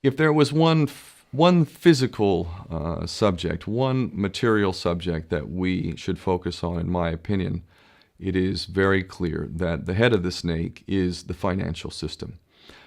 If there was one physical subject, one material subject that we should focus on, in my opinion, it is very clear that the head of the snake is the financial system.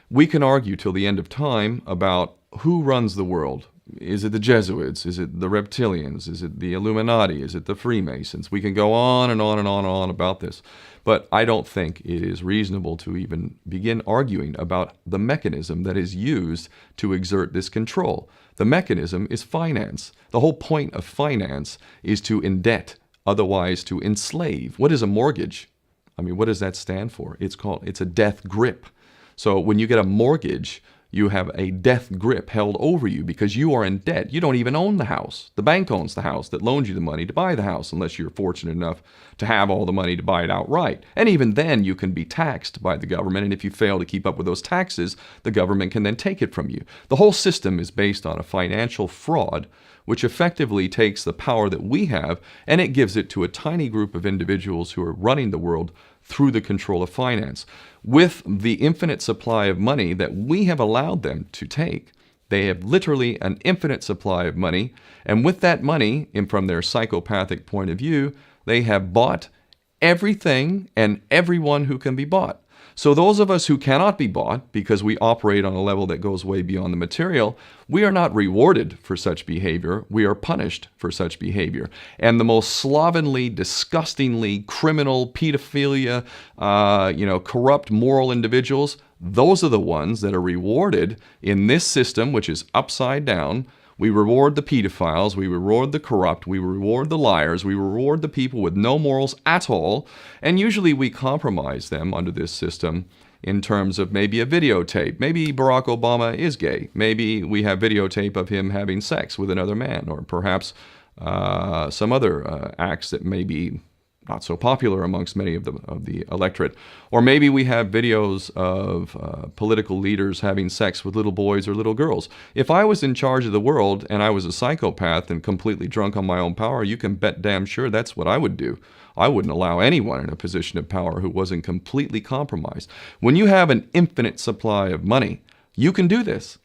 We can argue till the end of time about who runs the world. Is it the Jesuits? Is it the reptilians? Is it the Illuminati? Is it the Freemasons? We can go on and on and on and on about this. But I don't think it is reasonable to even begin arguing about the mechanism that is used to exert this control. The mechanism is finance. The whole point of finance is to indebt, otherwise to enslave. What is a mortgage? I mean, what does that stand for? It's a death grip. So when you get a mortgage, you have a death grip held over you because you are in debt. You don't even own the house. The bank owns the house that loans you the money to buy the house, unless you're fortunate enough to have all the money to buy it outright. And even then, you can be taxed by the government, and if you fail to keep up with those taxes, the government can then take it from you. The whole system is based on a financial fraud, which effectively takes the power that we have and it gives it to a tiny group of individuals who are running the world through the control of finance. With the infinite supply of money that we have allowed them to take, they have literally an infinite supply of money, and with that money, and from their psychopathic point of view, they have bought everything and everyone who can be bought. So those of us who cannot be bought, because we operate on a level that goes way beyond the material, we are not rewarded for such behavior. We are punished for such behavior. And the most slovenly, disgustingly criminal, pedophilia, corrupt moral individuals, those are the ones that are rewarded in this system, which is upside down. We reward the pedophiles, we reward the corrupt, we reward the liars, we reward the people with no morals at all, and usually we compromise them under this system in terms of maybe a videotape. Maybe Barack Obama is gay. Maybe we have videotape of him having sex with another man, or perhaps some other acts that may be not so popular amongst many of the electorate. Or maybe we have videos of political leaders having sex with little boys or little girls. If I was in charge of the world and I was a psychopath and completely drunk on my own power, you can bet damn sure that's what I would do. I wouldn't allow anyone in a position of power who wasn't completely compromised. When you have an infinite supply of money, you can do this.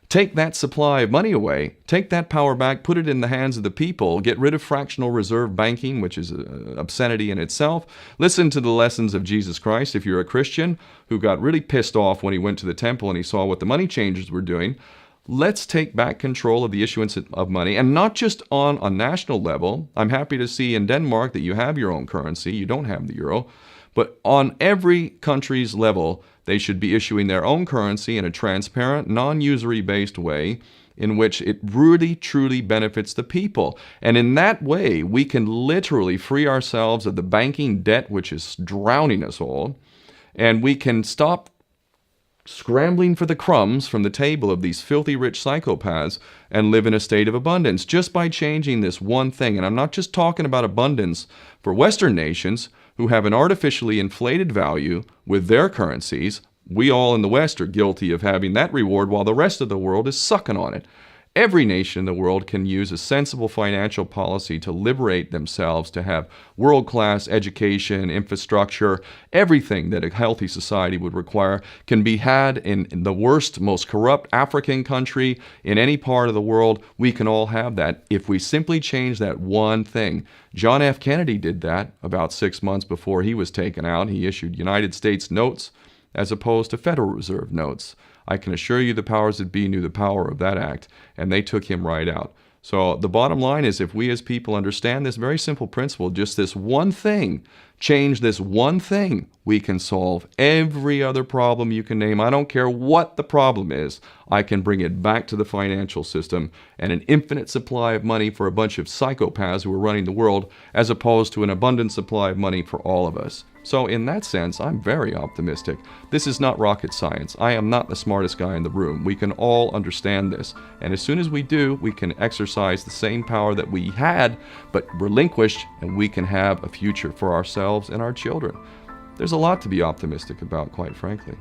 Take that supply of money away, take that power back, put it in the hands of the people, get rid of fractional reserve banking, which is an obscenity in itself. Listen to the lessons of Jesus Christ. If you're a Christian who got really pissed off when he went to the temple and he saw what the money changers were doing, let's take back control of the issuance of money, and not just on a national level. I'm happy to see in Denmark that you have your own currency. You don't have the euro. But on every country's level, they should be issuing their own currency in a transparent, non-usury based way in which it really, truly benefits the people. And in that way, we can literally free ourselves of the banking debt which is drowning us all, and we can stop scrambling for the crumbs from the table of these filthy rich psychopaths and live in a state of abundance just by changing this one thing. And I'm not just talking about abundance for Western nations who have an artificially inflated value with their currencies. We all in the West are guilty of having that reward while the rest of the world is sucking on it. Every nation in the world can use a sensible financial policy to liberate themselves, to have world-class education, infrastructure. Everything that a healthy society would require can be had in the worst, most corrupt African country, in any part of the world. We can all have that if we simply change that one thing. John F. Kennedy did that about 6 months before he was taken out. He issued United States notes as opposed to Federal Reserve notes. I can assure you the powers that be knew the power of that act, and they took him right out. So the bottom line is, if we as people understand this very simple principle, just this one thing, change this one thing, we can solve every other problem you can name. I don't care what the problem is. I can bring it back to the financial system and an infinite supply of money for a bunch of psychopaths who are running the world, as opposed to an abundant supply of money for all of us. So in that sense, I'm very optimistic. This is not rocket science. I am not the smartest guy in the room. We can all understand this. And as soon as we do, we can exercise the same power that we had, but relinquished, and we can have a future for ourselves and our children. There's a lot to be optimistic about, quite frankly.